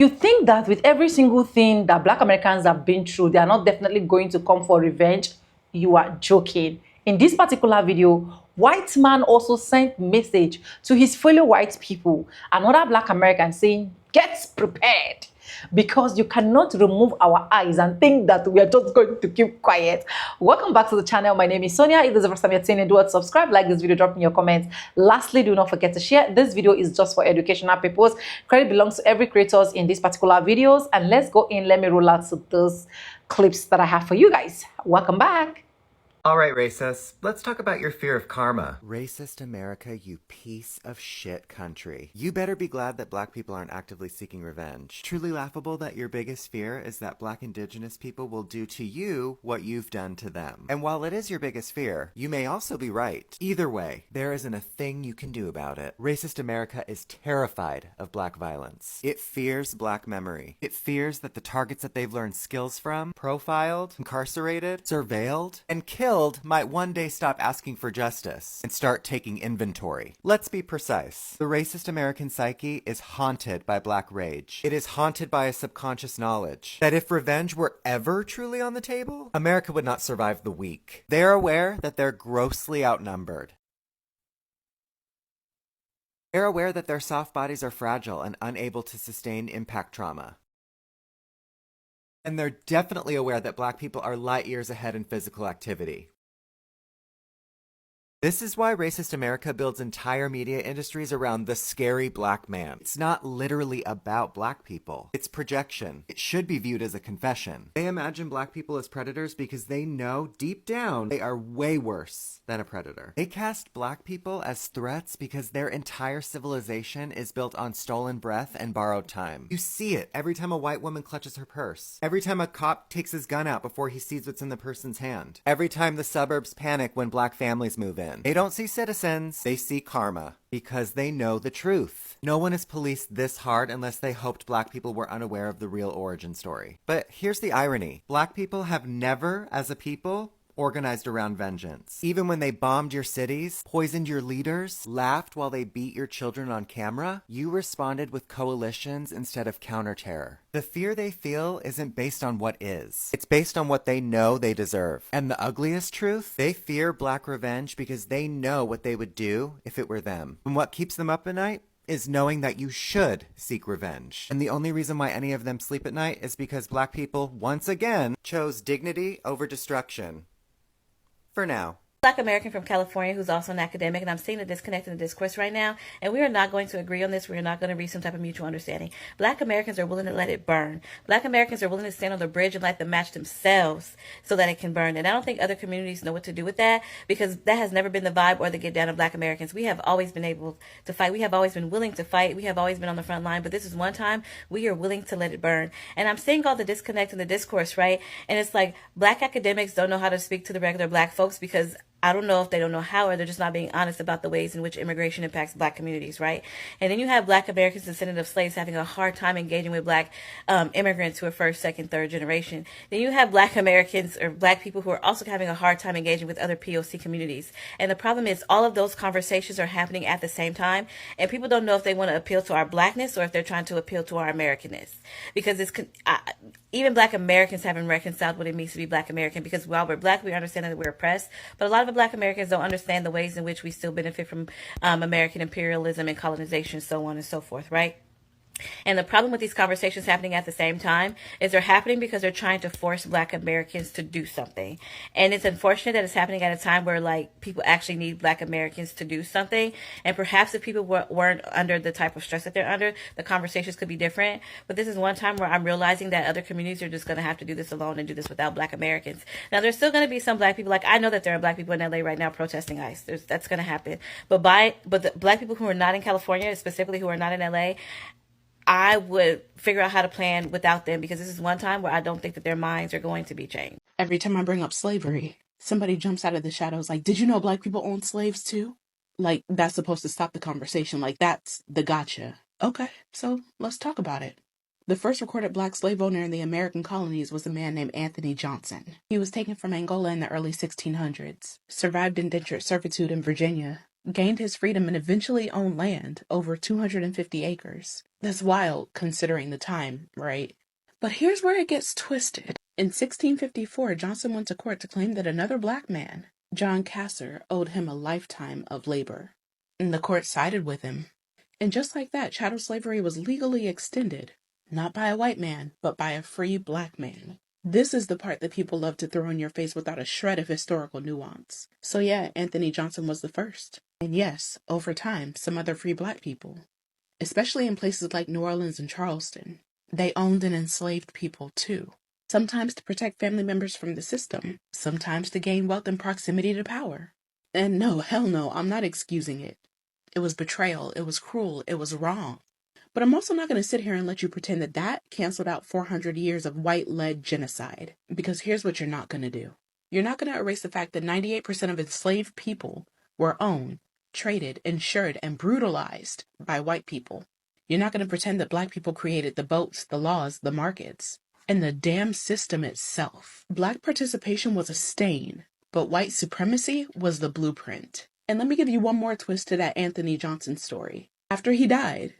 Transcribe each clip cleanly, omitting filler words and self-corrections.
You think that with every single thing that Black Americans have been through, they are not definitely going to come for revenge? You are joking. In this particular video, white man also sent message to his fellow white people and other Black Americans saying, get prepared, because you cannot remove our eyes and think that we are just going to keep quiet. Welcome back to the channel. My name is Sonia. If this is the first time you're tuning in, do it, subscribe, like this video, drop in your comments. Lastly, do not forget to share. This video is just for educational purpose. Credit belongs to every creators in these particular videos. And let's go in. Let me roll out to those clips that I have for you guys. Welcome back. All right, racists, let's talk about your fear of karma. Racist America, you piece of shit country. You better be glad that Black people aren't actively seeking revenge. Truly laughable that your biggest fear is that Black Indigenous people will do to you what you've done to them. And while it is your biggest fear, you may also be right. Either way, there isn't a thing you can do about it. Racist America is terrified of Black violence. It fears Black memory. It fears that the targets that they've learned skills from, profiled, incarcerated, surveilled, and killed might one day stop asking for justice and start taking inventory. Let's be precise. The racist American psyche is haunted by Black rage. It is haunted by a subconscious knowledge that if revenge were ever truly on the table, America would not survive the week. They're aware that they're grossly outnumbered. They're aware that their soft bodies are fragile and unable to sustain impact trauma. And they're definitely aware that Black people are light years ahead in physical activity. This is why racist America builds entire media industries around the scary Black man. It's not literally about Black people. It's projection. It should be viewed as a confession. They imagine Black people as predators because they know deep down they are way worse than a predator. They cast Black people as threats because their entire civilization is built on stolen breath and borrowed time. You see it every time a white woman clutches her purse. Every time a cop takes his gun out before he sees what's in the person's hand. Every time the suburbs panic when Black families move in. They don't see citizens, they see karma, because they know the truth. No one is policed this hard unless they hoped Black people were unaware of the real origin story. But here's the irony. Black people have never, as a people, organized around vengeance. Even when they bombed your cities, poisoned your leaders, laughed while they beat your children on camera, you responded with coalitions instead of counter-terror. The fear they feel isn't based on what is. It's based on what they know they deserve. And the ugliest truth? They fear Black revenge because they know what they would do if it were them. And what keeps them up at night is knowing that you should seek revenge. And the only reason why any of them sleep at night is because Black people, once again, chose dignity over destruction. For now. Black American from California who's also an academic, and I'm seeing a disconnect in the discourse right now, and we are not going to agree on this. We are not going to reach some type of mutual understanding. Black Americans are willing to let it burn. Black Americans are willing to stand on the bridge and light the match themselves so that it can burn. And I don't think other communities know what to do with that, because that has never been the vibe or the get down of Black Americans. We have always been able to fight. We have always been willing to fight. We have always been on the front line, but this is one time we are willing to let it burn. And I'm seeing all the disconnect in the discourse, right? And it's like Black academics don't know how to speak to the regular Black folks, because I don't know if they don't know how, or they're just not being honest about the ways in which immigration impacts Black communities, right? And then you have Black Americans descendants of slaves having a hard time engaging with Black immigrants who are first, second, third generation. Then you have Black Americans or Black people who are also having a hard time engaging with other POC communities. And the problem is all of those conversations are happening at the same time, and people don't know if they want to appeal to our Blackness or if they're trying to appeal to our Americanness. Because it's even Black Americans haven't reconciled what it means to be Black American, because while we're Black, we understand that we're oppressed, but a lot of Black Americans don't understand the ways in which we still benefit from American imperialism and colonization, so on and so forth, right? And the problem with these conversations happening at the same time is they're happening because they're trying to force Black Americans to do something. And it's unfortunate that it's happening at a time where, like, people actually need Black Americans to do something. And perhaps if people weren't under the type of stress that they're under, the conversations could be different. But this is one time where I'm realizing that other communities are just going to have to do this alone and do this without Black Americans. Now, there's still going to be some Black people. Like, I know that there are Black people in LA right now protesting ICE. That's going to happen. But the Black people who are not in California, specifically who are not in LA, I would figure out how to plan without them, because this is one time where I don't think that their minds are going to be changed. Every time I bring up slavery, somebody jumps out of the shadows like, did you know Black people owned slaves too? Like, that's supposed to stop the conversation. Like, that's the gotcha. Okay, so let's talk about it. The first recorded Black slave owner in the American colonies was a man named Anthony Johnson. He was taken from Angola in the early 1600s, survived indentured servitude in Virginia, gained his freedom, and eventually owned land over 250 acres. That's wild considering the time, right? But here's where it gets twisted. In 1654, Johnson went to court to claim that another black man, John Casser, owed him a lifetime of labor. And the court sided with him. And just like that, chattel slavery was legally extended, not by a white man, but by a free black man. This is the part that people love to throw in your face without a shred of historical nuance. So yeah, Anthony Johnson was the first. And yes, over time, some other free black people, especially in places like New Orleans and Charleston, they owned and enslaved people too. Sometimes to protect family members from the system, sometimes to gain wealth and proximity to power. And no, hell no, I'm not excusing it. It was betrayal, it was cruel, it was wrong. But I'm also not going to sit here and let you pretend that that canceled out 400 years of white-led genocide. Because here's what you're not going to do. You're not going to erase the fact that 98% of enslaved people were owned, traded, insured, and brutalized by white people. You're not going to pretend that black people created the boats, the laws, the markets, and the damn system itself. Black participation was a stain, but white supremacy was the blueprint. And let me give you one more twist to that Anthony Johnson story. After he died,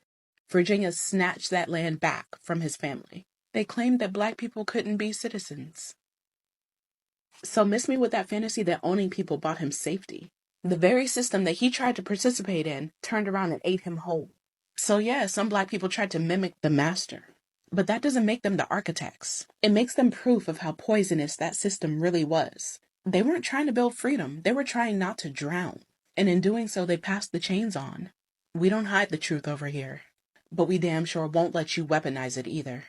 Virginia snatched that land back from his family. They claimed that black people couldn't be citizens. So miss me with that fantasy that owning people bought him safety. The very system that he tried to participate in turned around and ate him whole. So yeah, some black people tried to mimic the master. But that doesn't make them the architects. It makes them proof of how poisonous that system really was. They weren't trying to build freedom. They were trying not to drown. And in doing so, they passed the chains on. We don't hide the truth over here. But we damn sure won't let you weaponize it either.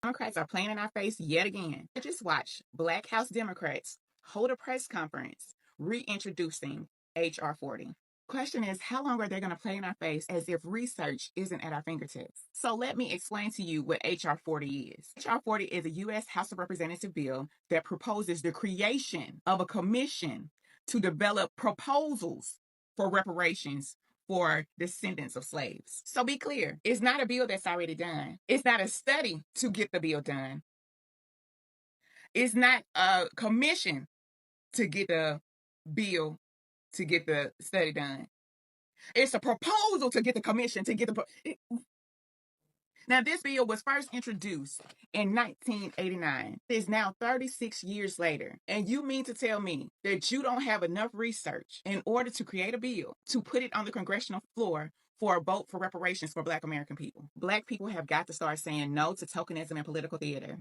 Democrats are playing in our face yet again. Just watch Black House Democrats hold a press conference reintroducing H.R. 40. Question is, how long are they going to play in our face as if research isn't at our fingertips? So let me explain to you what H.R. 40 is. H.R. 40 is a U.S. House of Representatives bill that proposes the creation of a commission to develop proposals for reparations for descendants of slaves. So be clear, it's not a bill that's already done. It's not a study to get the bill done. It's not a commission to get the bill to get the study done. It's a proposal to get the commission to get the... Now, this bill was first introduced in 1989. It's now 36 years later. And you mean to tell me that you don't have enough research in order to create a bill to put it on the congressional floor for a vote for reparations for Black American people? Black people have got to start saying no to tokenism and political theater.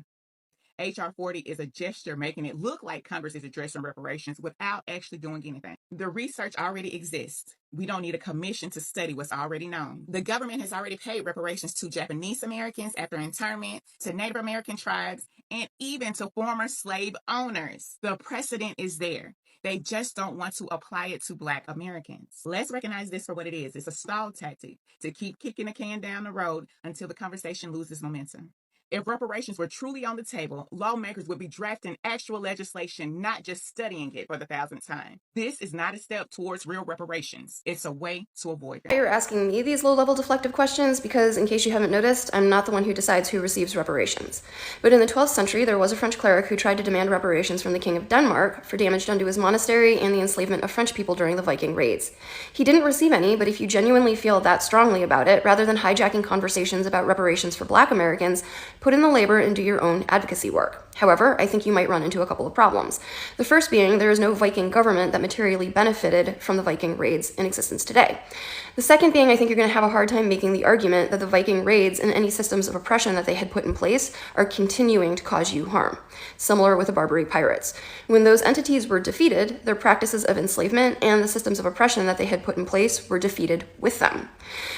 H.R. 40 is a gesture making it look like Congress is addressing reparations without actually doing anything. The research already exists. We don't need a commission to study what's already known. The government has already paid reparations to Japanese Americans after internment, to Native American tribes, and even to former slave owners. The precedent is there. They just don't want to apply it to Black Americans. Let's recognize this for what it is. It's a stall tactic to keep kicking the can down the road until the conversation loses momentum. If reparations were truly on the table, lawmakers would be drafting actual legislation, not just studying it for the 1,000th time. This is not a step towards real reparations. It's a way to avoid that. You're asking me these low-level deflective questions because, in case you haven't noticed, I'm not the one who decides who receives reparations. But in the 12th century, there was a French cleric who tried to demand reparations from the King of Denmark for damage done to his monastery and the enslavement of French people during the Viking raids. He didn't receive any, but if you genuinely feel that strongly about it, rather than hijacking conversations about reparations for Black Americans, put in the labor and do your own advocacy work. However, I think you might run into a couple of problems. The first being there is no Viking government that materially benefited from the Viking raids in existence today. The second being I think you're going to have a hard time making the argument that the Viking raids and any systems of oppression that they had put in place are continuing to cause you harm. Similar with the Barbary pirates. When those entities were defeated, their practices of enslavement and the systems of oppression that they had put in place were defeated with them.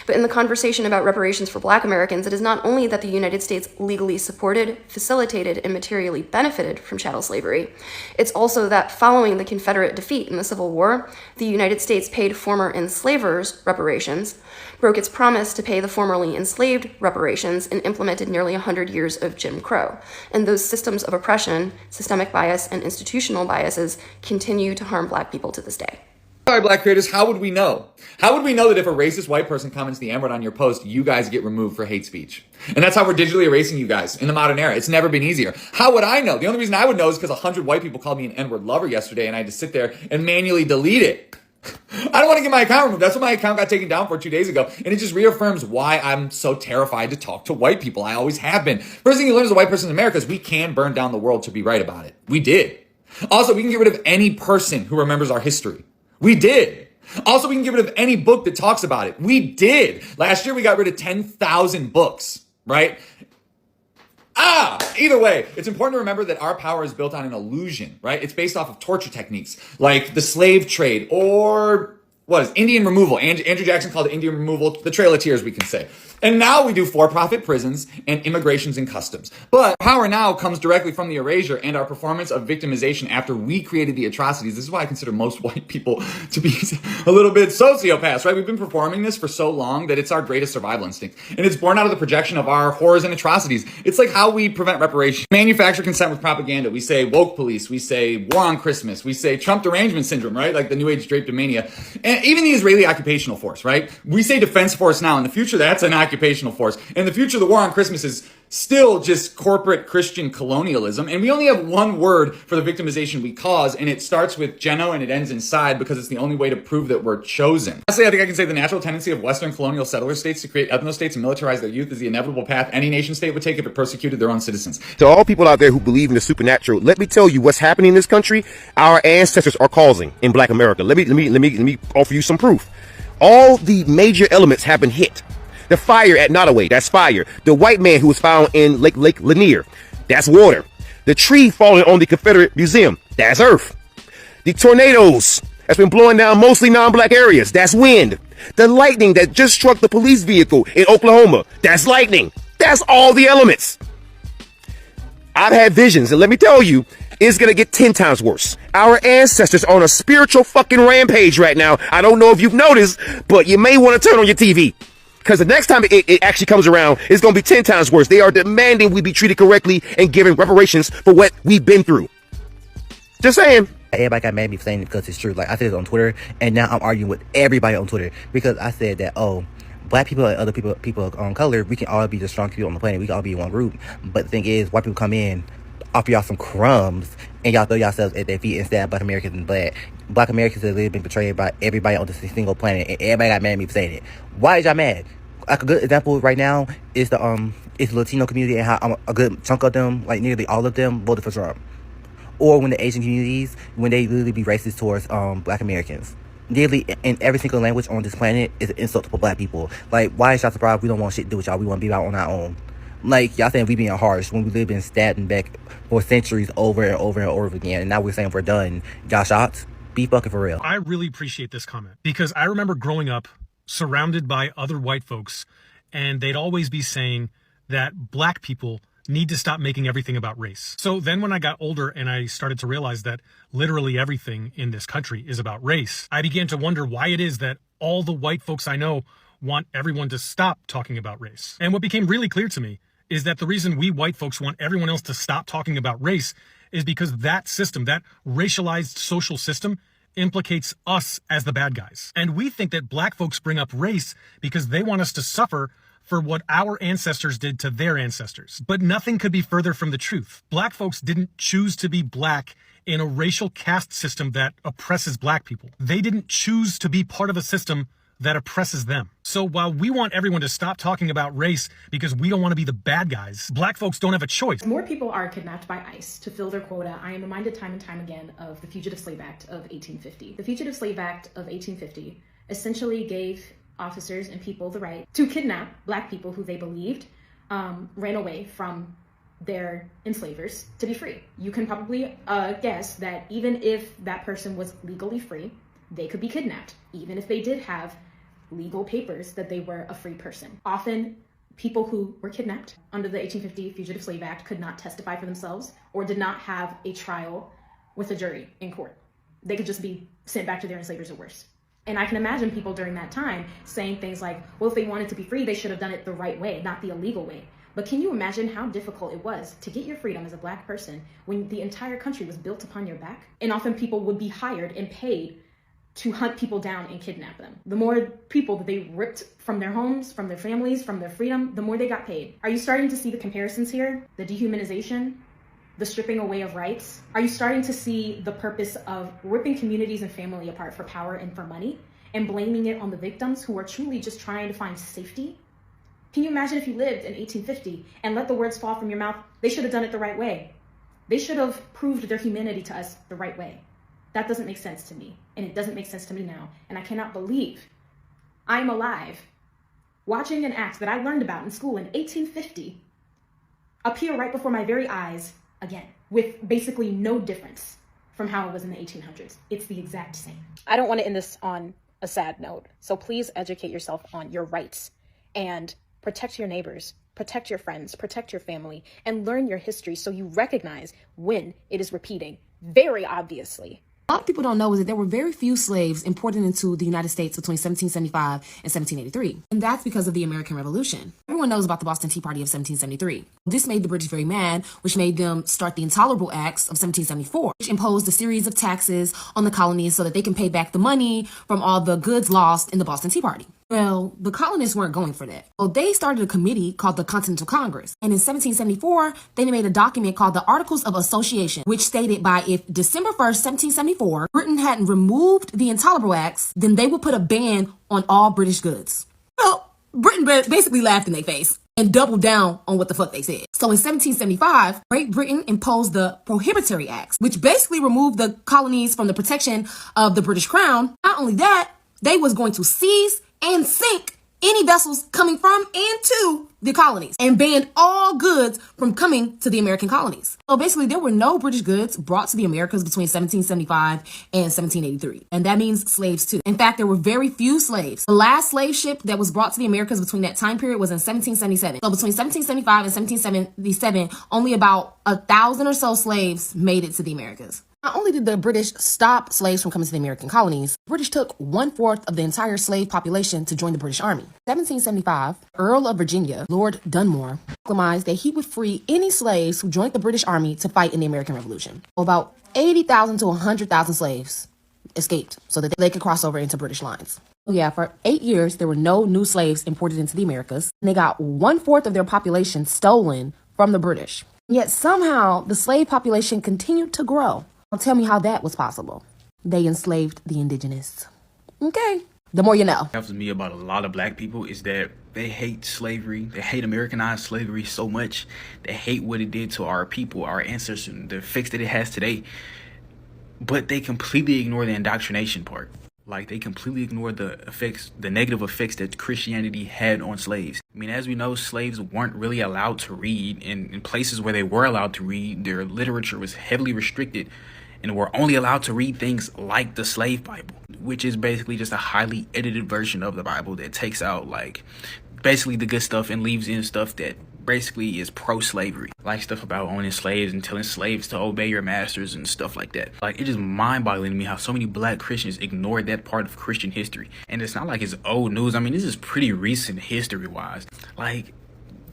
But in the conversation about reparations for Black Americans, it is not only that the United States legally supported, facilitated, and materially benefited from chattel slavery, it's also that following the Confederate defeat in the Civil War, the United States paid former enslavers reparations, broke its promise to pay the formerly enslaved reparations, and implemented nearly 100 years of Jim Crow. And those systems of oppression, systemic bias, and institutional biases continue to harm Black people to this day. Sorry, Black creators, how would we know? How would we know that if a racist white person comments the N-word on your post, you guys get removed for hate speech? And that's how we're digitally erasing you guys in the modern era. It's never been easier. How would I know? The only reason I would know is because 100 white people called me an N-word lover yesterday and I had to sit there and manually delete it. I don't want to get my account removed. That's what my account got taken down for 2 days ago. And it just reaffirms why I'm so terrified to talk to white people. I always have been. First thing you learn as a white person in America is we can burn down the world to be right about it. We did. Also, we can get rid of any person who remembers our history. We did. Also, we can get rid of any book that talks about it. We did. Last year, we got rid of 10,000 books, right? Either way, it's important to remember that our power is built on an illusion, right? It's based off of torture techniques like the slave trade or Indian removal. Andrew Jackson called it Indian removal, the Trail of Tears, we can say. And now we do for-profit prisons and immigrations and customs. But power now comes directly from the erasure and our performance of victimization after we created the atrocities. This is why I consider most white people to be a little bit sociopaths, right? We've been performing this for so long that it's our greatest survival instinct. And it's born out of the projection of our horrors and atrocities. It's like how we prevent reparation. Manufacture consent with propaganda. We say woke police. We say war on Christmas. We say Trump derangement syndrome, right? Like the New Age drapetomania. And even the Israeli occupational force, right? We say defense force now. In the future, that's an occupational force. In the future, the war on Christmas is still just corporate Christian colonialism. And we only have one word for the victimization we cause, and it starts with geno and it ends in side because it's the only way to prove that we're chosen. Lastly, I think I can say the natural tendency of Western colonial settler states to create ethno-states and militarize their youth is the inevitable path any nation state would take if it persecuted their own citizens. To all people out there who believe in the supernatural, let me tell you what's happening in this country. Our ancestors are causing in Black America. Let me offer you some proof. All the major elements have been hit. The fire at Nottoway, that's fire. The white man who was found in Lake Lanier, that's water. The tree falling on the Confederate Museum, that's earth. The tornadoes that's been blowing down mostly non-black areas, that's wind. The lightning that just struck the police vehicle in Oklahoma, that's lightning. That's all the elements. I've had visions, and let me tell you, it's gonna get 10 times worse. Our ancestors are on a spiritual fucking rampage right now. I don't know if you've noticed, but you may want to turn on your TV. Because the next time it actually comes around, it's going to be 10 times worse. They are demanding we be treated correctly and given reparations for what we've been through. Just saying. Everybody got mad at me for saying it because it's true. Like, I said it on Twitter, and now I'm arguing with everybody on Twitter because I said that, oh, black people and other people on color, we can all be the strongest people on the planet. We can all be in one group. But the thing is, white people come in, offer y'all some crumbs, and y'all throw yourselves at their feet and stab Black Americans in the butt. Black Americans have been betrayed by everybody on this single planet, and everybody got mad at me for saying it. Why is y'all mad? Like a good example right now is the Latino community and how a good chunk of them, like nearly all of them, voted for Trump. Or when the Asian communities, when they literally be racist towards Black Americans. Nearly in every single language on this planet is an insult to Black people. Like, why is y'all surprised we don't want shit to do with y'all? We want to be out on our own. Like, y'all saying we being harsh when we live been stabbing back for centuries over and over and over again, and now we're saying we're done. Y'all shocked? Be fucking for real. I really appreciate this comment because I remember growing up surrounded by other white folks, and they'd always be saying that Black people need to stop making everything about race. So then when I got older and I started to realize that literally everything in this country is about race, I began to wonder why it is that all the white folks I know want everyone to stop talking about race. And what became really clear to me is that the reason we white folks want everyone else to stop talking about race is because that system, that racialized social system, implicates us as the bad guys. And we think that Black folks bring up race because they want us to suffer for what our ancestors did to their ancestors. But nothing could be further from the truth. Black folks didn't choose to be Black in a racial caste system that oppresses Black people. They didn't choose to be part of a system that oppresses them. So while we want everyone to stop talking about race because we don't want to be the bad guys, Black folks don't have a choice. More people are kidnapped by ICE to fill their quota. I am reminded time and time again of the Fugitive Slave Act of 1850. The Fugitive Slave Act of 1850 essentially gave officers and people the right to kidnap Black people who they believed ran away from their enslavers to be free. You can probably guess that even if that person was legally free, they could be kidnapped, even if they did have legal papers that they were a free person. Often, people who were kidnapped under the 1850 Fugitive Slave Act could not testify for themselves or did not have a trial with a jury in court. They could just be sent back to their enslavers or worse. And I can imagine people during that time saying things like, well, if they wanted to be free, they should have done it the right way, not the illegal way. But can you imagine how difficult it was to get your freedom as a Black person when the entire country was built upon your back? And often people would be hired and paid to hunt people down and kidnap them. The more people that they ripped from their homes, from their families, from their freedom, the more they got paid. Are you starting to see the comparisons here? The dehumanization, the stripping away of rights? Are you starting to see the purpose of ripping communities and family apart for power and for money and blaming it on the victims who are truly just trying to find safety? Can you imagine if you lived in 1850 and let the words fall from your mouth? They should have done it the right way. They should have proved their humanity to us the right way. That doesn't make sense to me, and it doesn't make sense to me now. And I cannot believe I'm alive watching an act that I learned about in school in 1850 appear right before my very eyes again, with basically no difference from how it was in the 1800s. It's the exact same. I don't want to end this on a sad note, so please educate yourself on your rights and protect your neighbors, protect your friends, protect your family, and learn your history so you recognize when it is repeating, very obviously. A lot of people don't know is that there were very few slaves imported into the United States between 1775 and 1783. And that's because of the American Revolution. Everyone knows about the Boston Tea Party of 1773. This made the British very mad, which made them start the Intolerable Acts of 1774, which imposed a series of taxes on the colonies so that they can pay back the money from all the goods lost in the Boston Tea Party. Well, the colonists weren't going for that. So they started a committee called the Continental Congress. And in 1774, they made a document called the Articles of Association, which stated by if December 1st, 1774, Britain hadn't removed the Intolerable Acts, then they would put a ban on all British goods. Well, Britain basically laughed in their face and doubled down on what the fuck they said. So in 1775, Great Britain imposed the Prohibitory Acts, which basically removed the colonies from the protection of the British Crown. Not only that, they was going to seize and sink any vessels coming from and to the colonies and banned all goods from coming to the American colonies. So basically, there were no British goods brought to the Americas between 1775 and 1783. And that means slaves too. In fact, there were very few slaves. The last slave ship that was brought to the Americas between that time period was in 1777. So between 1775 and 1777, only about 1,000 or so slaves made it to the Americas. Not only did the British stop slaves from coming to the American colonies, the British took 1/4 of the entire slave population to join the British Army. In 1775, Earl of Virginia, Lord Dunmore, proclaimed that he would free any slaves who joined the British Army to fight in the American Revolution. About 80,000 to 100,000 slaves escaped so that they could cross over into British lines. So yeah, for 8 years, there were no new slaves imported into the Americas, and they got 1/4 of their population stolen from the British. Yet somehow, the slave population continued to grow. Now tell me how that was possible. They enslaved the indigenous. Okay. The more you know. Helps me about a lot of black people is that they hate slavery. They hate Americanized slavery so much. They hate what it did to our people, our ancestors, and the effects that it has today. But they completely ignore the indoctrination part. Like, they completely ignore the effects, the negative effects that Christianity had on slaves. I mean, as we know, slaves weren't really allowed to read. In places where they were allowed to read, their literature was heavily restricted and were only allowed to read things like the slave Bible, which is basically just a highly edited version of the Bible that takes out, like, basically the good stuff and leaves in stuff that basically is pro-slavery, like stuff about owning slaves and telling slaves to obey your masters and stuff like that. Like, it's just mind-boggling to me how so many black Christians ignored that part of Christian history. And it's not like it's old news. I mean, this is pretty recent history-wise. Like,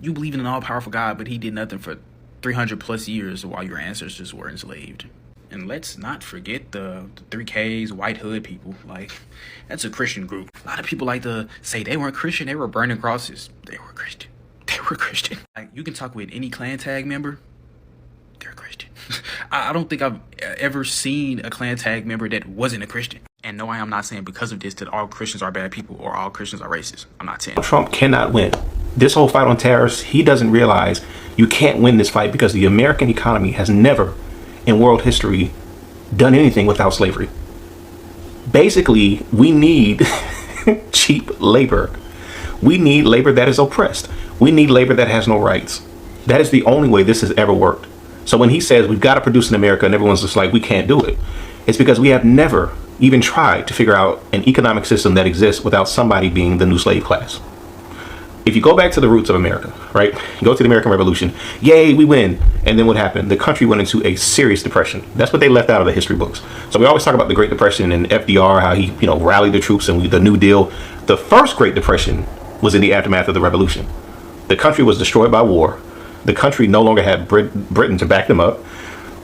you believe in an all-powerful God, but he did nothing for 300 plus years while your ancestors were enslaved. And let's not forget the 3Ks, white hood people. Like, that's a Christian group. A lot of people like to say they weren't Christian, they were burning crosses. They were Christian. They were Christian. Like, you can talk with any clan tag member, they're Christian. I don't think I've ever seen a clan tag member that wasn't a Christian. And no, I am not saying because of this that all Christians are bad people or all Christians are racist. I'm not saying. Trump cannot win. This whole fight on tariffs, he doesn't realize you can't win this fight because the American economy has never in world history done anything without slavery. Basically, we need cheap labor. We need labor that is oppressed. We need labor that has no rights. That is the only way this has ever worked. So when he says we've got to produce in America and everyone's just like, we can't do it, it's because we have never even tried to figure out an economic system that exists without somebody being the new slave class. If you go back to the roots of America, right? You go to the American Revolution, yay, we win. And then what happened? The country went into a serious depression. That's what they left out of the history books. So we always talk about the Great Depression and FDR, how he, rallied the troops and the New Deal. The first Great Depression was in the aftermath of the revolution. The country was destroyed by war. The country no longer had Britain to back them up.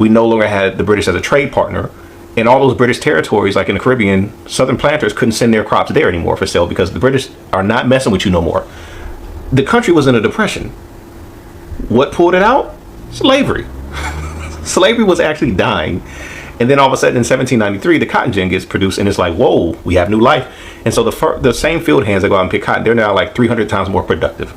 We no longer had the British as a trade partner. And all those British territories, like in the Caribbean, Southern planters couldn't send their crops there anymore for sale because the British are not messing with you no more. The country was in a depression. What pulled it out? Slavery. Slavery was actually dying. And then all of a sudden in 1793, the cotton gin gets produced, and it's like, whoa, we have new life. And so the same field hands that go out and pick cotton, they're now like 300 times more productive.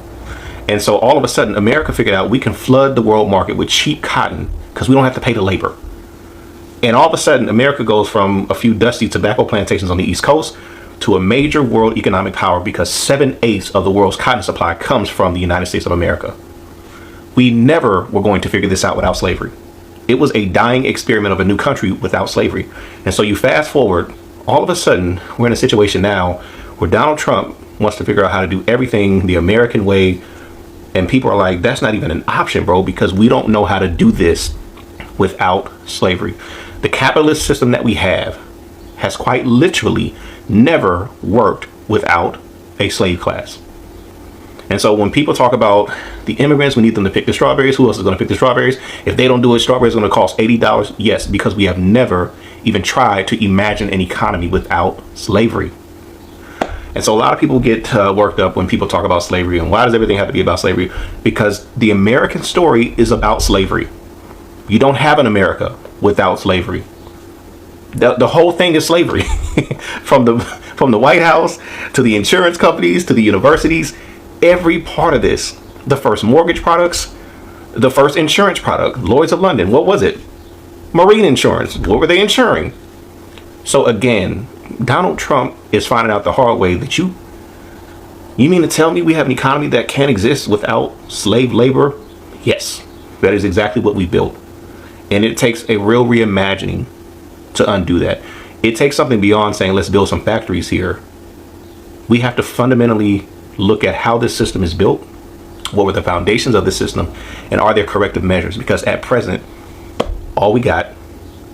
And so all of a sudden, America figured out we can flood the world market with cheap cotton because we don't have to pay the labor. And all of a sudden, America goes from a few dusty tobacco plantations on the East Coast to a major world economic power because 7/8 of the world's cotton supply comes from the United States of America. We never were going to figure this out without slavery. It was a dying experiment of a new country without slavery. And so you fast forward, all of a sudden, we're in a situation now where Donald Trump wants to figure out how to do everything the American way. And people are like, that's not even an option, bro, because we don't know how to do this without slavery. The capitalist system that we have has quite literally never worked without a slave class. And so when people talk about the immigrants, we need them to pick the strawberries. Who else is going to pick the strawberries? If they don't do it, strawberries are going to cost $80. Yes, because we have never even tried to imagine an economy without slavery. And so a lot of people get worked up when people talk about slavery. And why does everything have to be about slavery? Because the American story is about slavery. You don't have an America without slavery. The whole thing is slavery. from the White House to the insurance companies to the universities. Every part of this, the first mortgage products, the first insurance product, Lloyd's of London, what was it? Marine insurance. What were they insuring? So again, Donald Trump is finding out the hard way that you mean to tell me we have an economy that can't exist without slave labor? Yes, that is exactly what we built. And it takes a real reimagining to undo that. It takes something beyond saying, let's build some factories here. We have to fundamentally look at how this system is built, what were the foundations of the system, and are there corrective measures? Because at present, all we got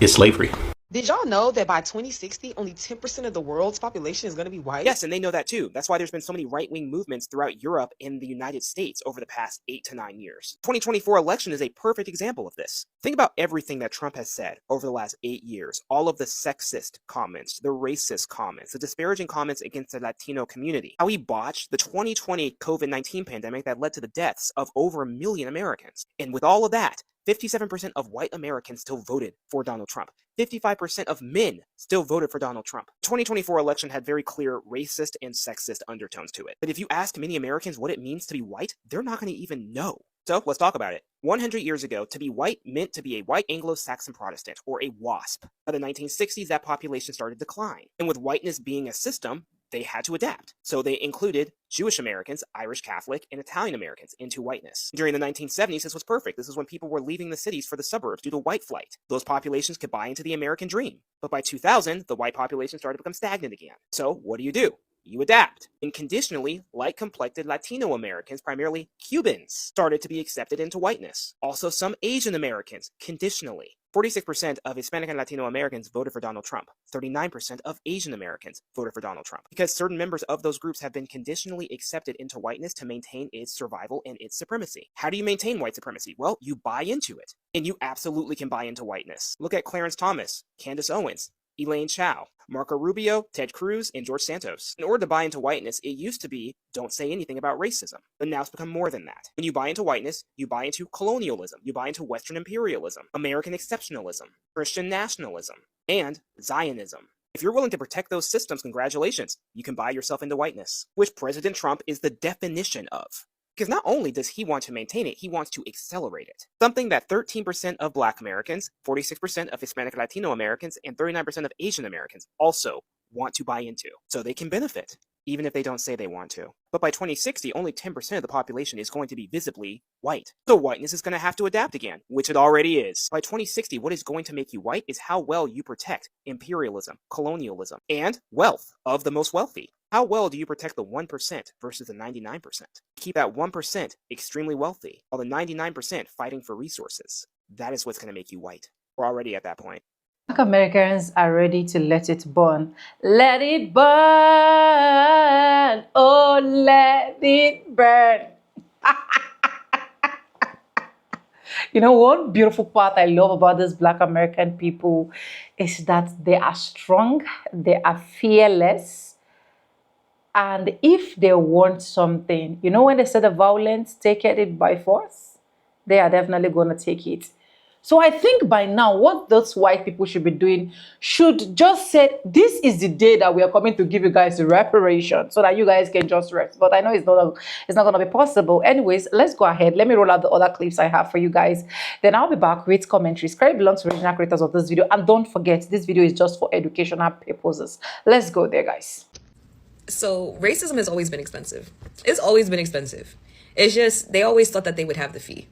is slavery. Did y'all know that by 2060, only 10% of the world's population is going to be white? Yes, and they know that too. That's why there's been so many right-wing movements throughout Europe and the United States over the past 8 to 9 years. 2024 election is a perfect example of this. Think about everything that Trump has said over the last 8 years. All of the sexist comments, the racist comments, the disparaging comments against the Latino community. How he botched the 2020 COVID-19 pandemic that led to the deaths of over 1 million Americans. And with all of that, 57% of white Americans still voted for Donald Trump. 55% of men still voted for Donald Trump. 2024 election had very clear racist and sexist undertones to it. But if you ask many Americans what it means to be white, they're not going to even know. So let's talk about it. 100 years ago, to be white meant to be a white Anglo-Saxon Protestant, or a WASP. By the 1960s, that population started to decline. And with whiteness being a system, they had to adapt. So they included Jewish Americans, Irish Catholic, and Italian Americans into whiteness. During the 1970s, this was perfect. This is when people were leaving the cities for the suburbs due to white flight. Those populations could buy into the American dream. But by 2000, the white population started to become stagnant again. So what do? You adapt. And conditionally, light-complected Latino Americans, primarily Cubans, started to be accepted into whiteness. Also, some Asian Americans, conditionally. 46% of Hispanic and Latino Americans voted for Donald Trump. 39% of Asian Americans voted for Donald Trump. Because certain members of those groups have been conditionally accepted into whiteness to maintain its survival and its supremacy. How do you maintain white supremacy? Well, you buy into it. And you absolutely can buy into whiteness. Look at Clarence Thomas, Candace Owens, Elaine Chao, Marco Rubio, Ted Cruz, and George Santos. In order to buy into whiteness, it used to be, don't say anything about racism. But now it's become more than that. When you buy into whiteness, you buy into colonialism, you buy into Western imperialism, American exceptionalism, Christian nationalism, and Zionism. If you're willing to protect those systems, congratulations, you can buy yourself into whiteness, which President Trump is the definition of. Because not only does he want to maintain it, he wants to accelerate it. Something that 13% of Black Americans, 46% of Hispanic and Latino Americans, and 39% of Asian Americans also want to buy into. So they can benefit, even if they don't say they want to. But by 2060, only 10% of the population is going to be visibly white. So whiteness is going to have to adapt again, which it already is. By 2060, what is going to make you white is how well you protect imperialism, colonialism, and wealth of the most wealthy. How well do you protect the 1% versus the 99%? Keep that 1% extremely wealthy, while the 99% fighting for resources. That is what's going to make you white. We're already at that point. Black Americans are ready to let it burn. Let it burn. Oh, let it burn. You know, one beautiful part I love about these Black American people is that they are strong, they are fearless. And if they want something, you know, when they say the violence, take it by force, they are definitely going to take it. So I think by now, what those white people should be doing should just say, this is the day that we are coming to give you guys the reparation so that you guys can just rest. But I know it's not going to be possible. Anyways, let's go ahead. Let me roll out the other clips I have for you guys. Then I'll be back with commentaries. Credit belongs to original creators of this video. And don't forget, this video is just for educational purposes. Let's go there, guys. So racism has always been expensive. It's always been expensive. It's just, they always thought that they would have the fee.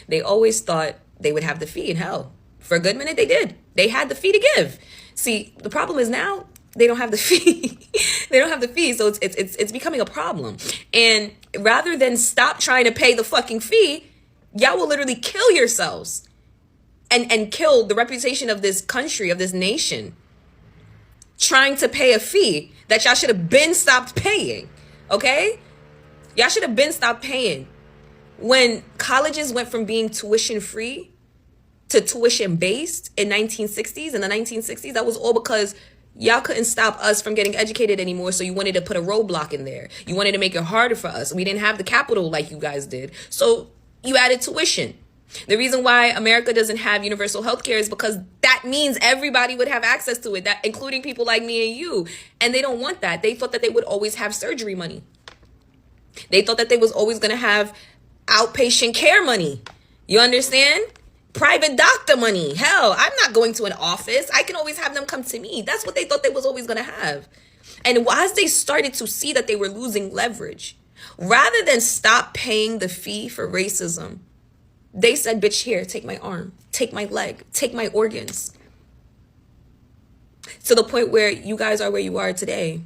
They always thought they would have the fee, and hell, for a good minute they did. They had the fee to give. See, the problem is now they don't have the fee. They don't have the fee, so it's becoming a problem. And rather than stop trying to pay the fucking fee, y'all will literally kill yourselves and kill the reputation of this country, of this nation, trying to pay a fee that y'all should have been stopped paying. Okay? Y'all should have been stopped paying. When colleges went from being tuition free to tuition based in the 1960s, that was all because y'all couldn't stop us from getting educated anymore. So you wanted to put a roadblock in there. You wanted to make it harder for us. We didn't have the capital like you guys did. So you added tuition. The reason why America doesn't have universal health care is because that means everybody would have access to it, that including people like me and you. And they don't want that. They thought that they would always have surgery money. They thought that they was always going to have outpatient care money. You understand? Private doctor money. Hell, I'm not going to an office. I can always have them come to me. That's what they thought they was always going to have. And as they started to see that they were losing leverage, rather than stop paying the fee for racism, they said, bitch, here, take my arm, take my leg, take my organs. To the point where you guys are where you are today.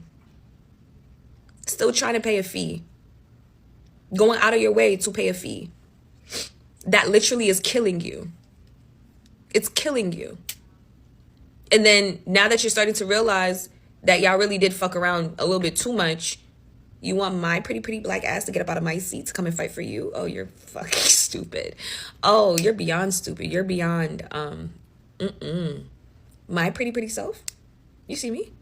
Still trying to pay a fee. Going out of your way to pay a fee. That literally is killing you. It's killing you. And then now that you're starting to realize that y'all really did fuck around a little bit too much, you want my pretty black ass to get up out of my seat to come and fight for you? Oh, you're fucking stupid. Oh, you're beyond stupid. You're beyond, my pretty self. You see me?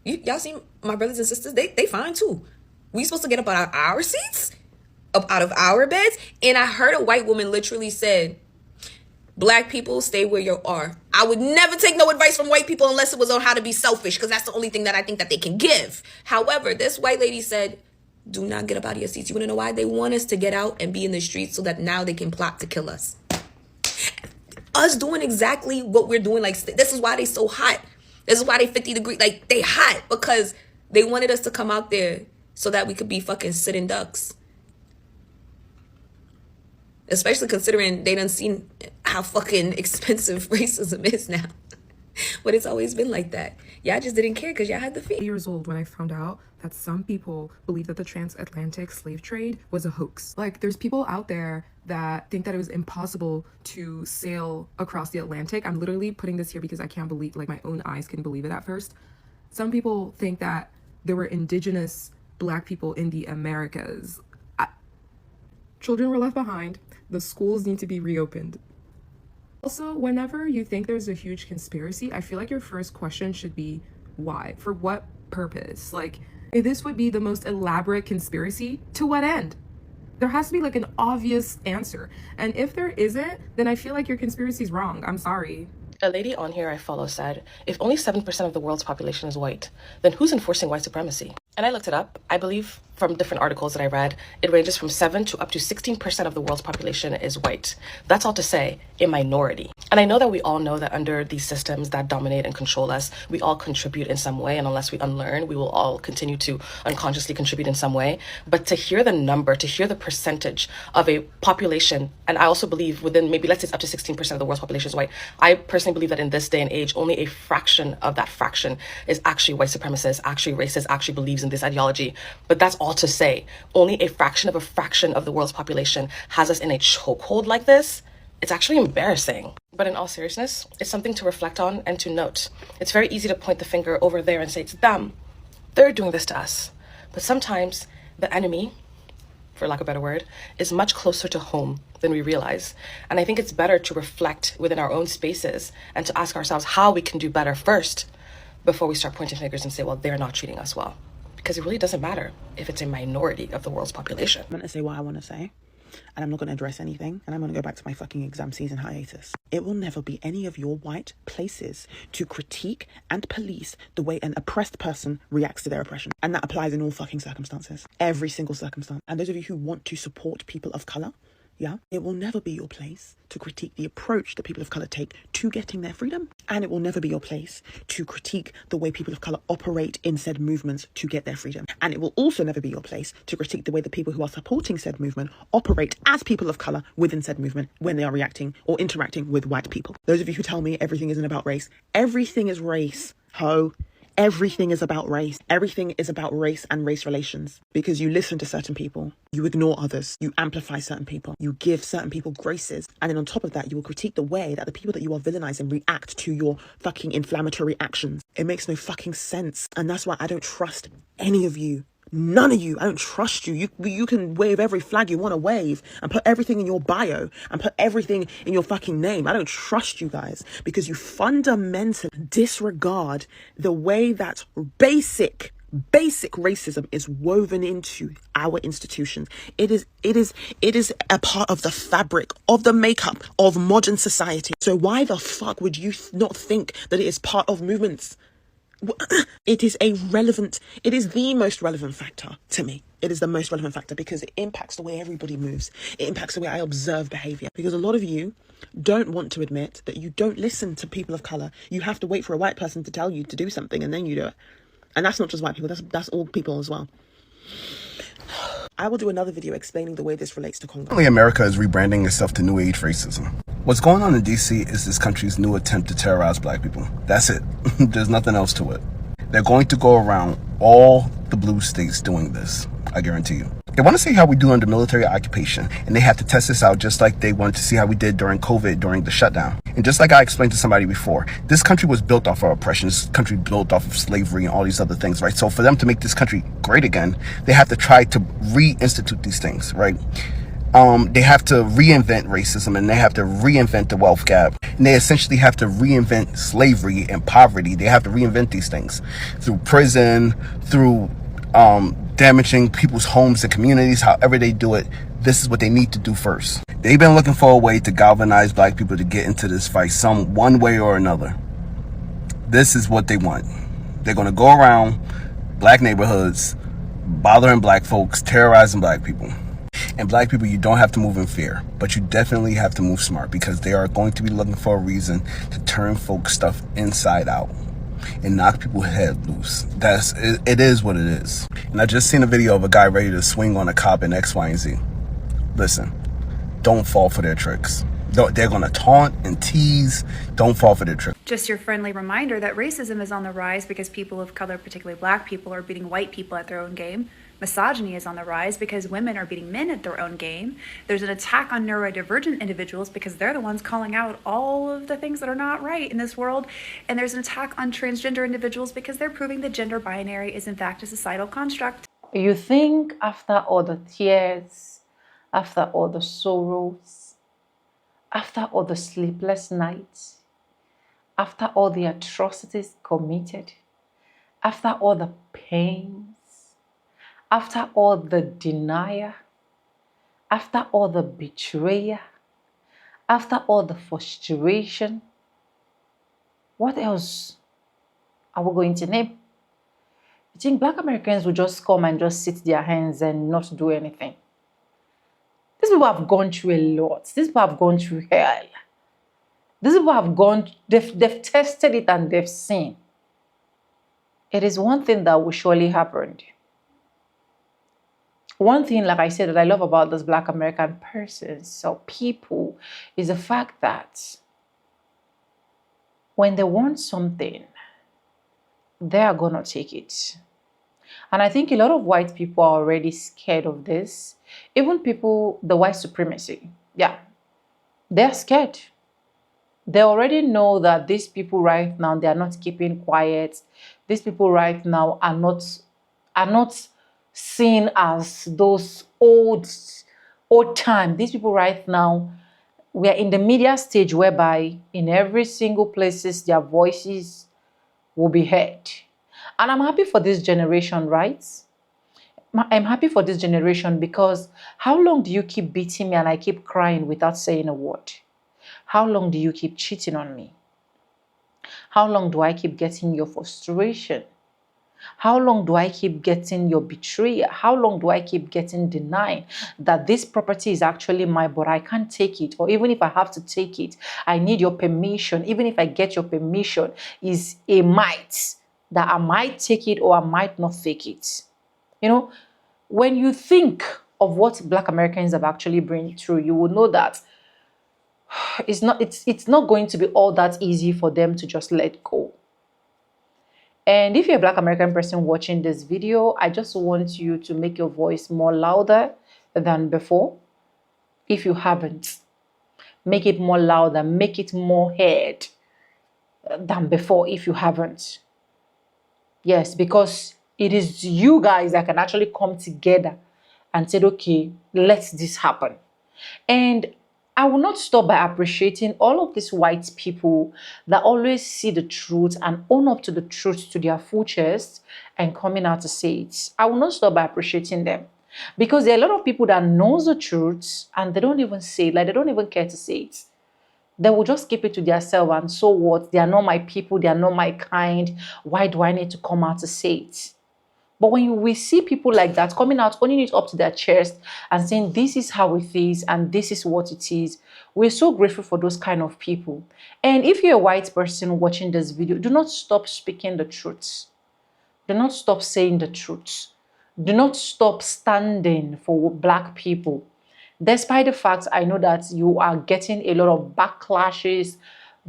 Y'all see my brothers and sisters? They fine too. We supposed to get up out of our seats? Up out of our beds? And I heard a white woman literally said, black people, stay where you are. I would never take no advice from white people unless it was on how to be selfish, because that's the only thing that I think that they can give. However, this white lady said, do not get up out of your seats. You want to know why? They want us to get out and be in the streets so that now they can plot to kill us. Us doing exactly what we're doing. Like, this is why they so hot. This is why they 50 degrees. Like, they hot because they wanted us to come out there so that we could be fucking sitting ducks. Especially considering they done seen how fucking expensive racism is now. But it's always been like that. Y'all just didn't care because y'all had the fee. Years old when I found out that some people believe that the transatlantic slave trade was a hoax. Like, there's people out there that think that it was impossible to sail across the Atlantic. I'm literally putting this here because I can't believe, like, my own eyes couldn't believe it at first. Some people think that there were indigenous black people in the Americas. Children were left behind. The schools need to be reopened. Also, whenever you think there's a huge conspiracy, I feel like your first question should be, why? For what purpose? Like, if this would be the most elaborate conspiracy, to what end? There has to be like an obvious answer. And if there isn't, then I feel like your conspiracy is wrong. I'm sorry. A lady on here I follow said, if only 7% of the world's population is white, then who's enforcing white supremacy? And I looked it up. I believe from different articles that I read, it ranges from 7 to up to 16% of the world's population is white. That's all to say, a minority. And I know that we all know that under these systems that dominate and control us, we all contribute in some way. And unless we unlearn, we will all continue to unconsciously contribute in some way. But to hear the number, to hear the percentage of a population, and I also believe within maybe, let's say it's up to 16% of the world's population is white. I personally believe that in this day and age, only a fraction of that fraction is actually white supremacist, actually racist, actually believes in this ideology. But that's all to say, only a fraction of the world's population has us in a chokehold like this. It's actually embarrassing. But in all seriousness, it's something to reflect on and to note. It's very easy to point the finger over there and say, it's them. They're doing this to us. But sometimes the enemy, for lack of a better word, is much closer to home than we realize. And I think it's better to reflect within our own spaces and to ask ourselves how we can do better first before we start pointing fingers and say, well, they're not treating us well. Because it really doesn't matter if it's a minority of the world's population. I'm going to say what I want to say. and I'm not going to address anything, and I'm going to go back to my fucking exam season hiatus. It will never be any of your white places to critique and police the way an oppressed person reacts to their oppression. And that applies in all fucking circumstances. Every single circumstance. And those of you who want to support people of color, yeah, it will never be your place to critique the approach that people of color take to getting their freedom. And it will never be your place to critique the way people of color operate in said movements to get their freedom. And it will also never be your place to critique the way the people who are supporting said movement operate as people of color within said movement when they are reacting or interacting with white people. Those of you who tell me everything isn't about race, everything is race, ho. Everything is about race. Everything is about race and race relations. Because you listen to certain people, you ignore others, you amplify certain people, you give certain people graces. And then on top of that, you will critique the way that the people that you are villainizing react to your fucking inflammatory actions. It makes no fucking sense. And that's why I don't trust any of you. None of you. I don't trust you. You can wave every flag you want to wave and put everything in your bio and put everything in your fucking name. I don't trust you guys because you fundamentally disregard the way that basic racism is woven into our institutions. It is a part of the fabric of the makeup of modern society. So why the fuck would you not think that it is part of movements? It is the most relevant factor to me. It is the most relevant factor because it impacts the way everybody moves. It impacts the way I observe behavior. Because a lot of you don't want to admit that you don't listen to people of color. You have to wait for a white person to tell you to do something and then you do it. And that's not just white people, that's all people as well. I will do another video explaining the way this relates to Congo. Currently, America is rebranding itself to New Age racism. What's going on in DC is this country's new attempt to terrorize black people. That's it. There's nothing else to it. They're going to go around all the blue states doing this. I guarantee you. They want to see how we do under military occupation, and they have to test this out just like they wanted to see how we did during COVID, during the shutdown. And just like I explained to somebody before, this country was built off of oppression. This country built off of slavery and all these other things, right? So for them to make this country great again, they have to try to reinstitute these things, right? They have to reinvent racism, and they have to reinvent the wealth gap, and they essentially have to reinvent slavery and poverty. They have to reinvent these things through prison, through damaging people's homes and communities. However they do it, this is what they need to do first. They've been looking for a way to galvanize black people to get into this fight one way or another. This is what they want. They're going to go around black neighborhoods, bothering black folks, terrorizing black people. And black people, you don't have to move in fear, but you definitely have to move smart, because they are going to be looking for a reason to turn folks' stuff inside out and knock people's head loose. It is what it is. And I just seen a video of a guy ready to swing on a cop in X, Y, and Z. Listen, don't fall for their tricks. They're going to taunt and tease. Don't fall for their tricks. Just your friendly reminder that racism is on the rise because people of color, particularly black people, are beating white people at their own game. Misogyny is on the rise because women are beating men at their own game. There's an attack on neurodivergent individuals because they're the ones calling out all of the things that are not right in this world. And there's an attack on transgender individuals because they're proving the gender binary is in fact a societal construct. You think after all the tears, after all the sorrows, after all the sleepless nights, after all the atrocities committed, after all the pains, after all the denial, after all the betrayal, after all the frustration, what else are we going to name? You think black Americans will just come and just sit their hands and not do anything? These people have gone through a lot. These people have gone through hell. These people have they've tested it and they've seen. It is one thing that will surely happen. One thing, like I said, that I love about those black American persons or people is the fact that when they want something, they are going to take it. And I think a lot of white people are already scared of this. Even people, the white supremacy, yeah, they're scared. They already know that these people right now, they are not keeping quiet. These people right now are not seen as those old time. These people right now, we are in the media stage whereby in every single places their voices will be heard. And I'm happy for this generation, right? I'm happy for this generation, because how long do you keep beating me and I keep crying without saying a word? How long do you keep cheating on me? How long do I keep getting your frustration? How long do I keep getting your betrayal? How long do I keep getting denied that this property is actually mine, but I can't take it? Or even if I have to take it, I need your permission. Even if I get your permission, is a might that I might take it or I might not take it. You know, when you think of what Black Americans have actually been through, you will know that it's not going to be all that easy for them to just let go. And if you're a Black American person watching this video, I just want you to make your voice more louder than before. If you haven't, make it more louder, make it more heard than before if you haven't. Yes, because it is you guys that can actually come together and say, okay, let this happen. And I will not stop by appreciating all of these white people that always see the truth and own up to the truth to their full chest and coming out to say it. I will not stop by appreciating them, because there are a lot of people that knows the truth and they don't even say it, like they don't even care to say it. They will just keep it to themselves, and so what? They are not my people, they are not my kind. Why do I need to come out to say it? But when we see people like that coming out, owning it up to their chest and saying, this is how it is and this is what it is, we're so grateful for those kind of people. And if you're a white person watching this video, do not stop speaking the truth. Do not stop saying the truth. Do not stop standing for Black people. Despite the fact I know that you are getting a lot of backlashes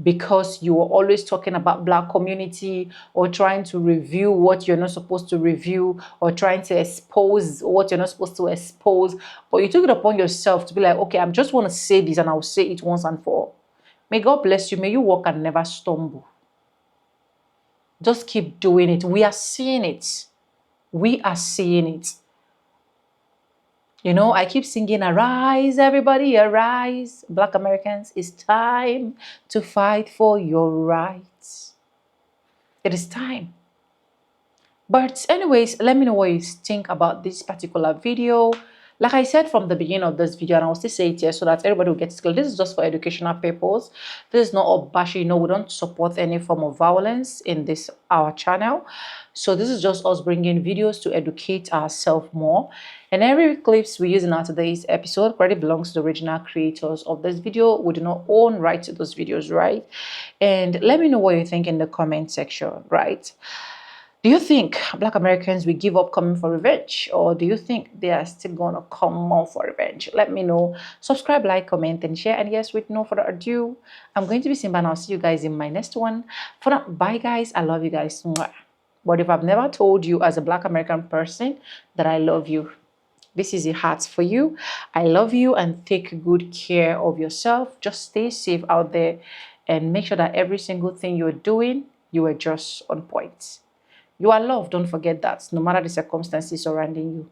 because you are always talking about Black community or trying to review what you're not supposed to review or trying to expose what you're not supposed to expose. But you took it upon yourself to be like, okay, I just want to say this and I'll say it once and for all. May God bless you. May you walk and never stumble. Just keep doing it. We are seeing it. We are seeing it. You know, I keep singing, arise, everybody, arise. Black Americans, it's time to fight for your rights. It is time. But anyways, let me know what you think about this particular video. Like I said from the beginning of this video, and I'll still say it here so that everybody will get it clear, this is just for educational purpose. This is not a bash. You know, we don't support any form of violence in this our channel. So this is just us bringing videos to educate ourselves more. And every clips we use in our today's episode, credit belongs to the original creators of this video. We do not own rights to those videos, right? And let me know what you think in the comment section, right? Do you think Black Americans will give up coming for revenge, or do you think they are still going to come more for revenge? Let me know. Subscribe, like, comment, and share. And yes, with no further ado, I'm going to be Simba, and I'll see you guys in my next one. For now, bye, guys. I love you guys. Mwah. But if I've never told you as a Black American person that I love you, this is a heart for you. I love you, and take good care of yourself. Just stay safe out there and make sure that every single thing you're doing, you are just on point. You are loved, don't forget that, no matter the circumstances surrounding you.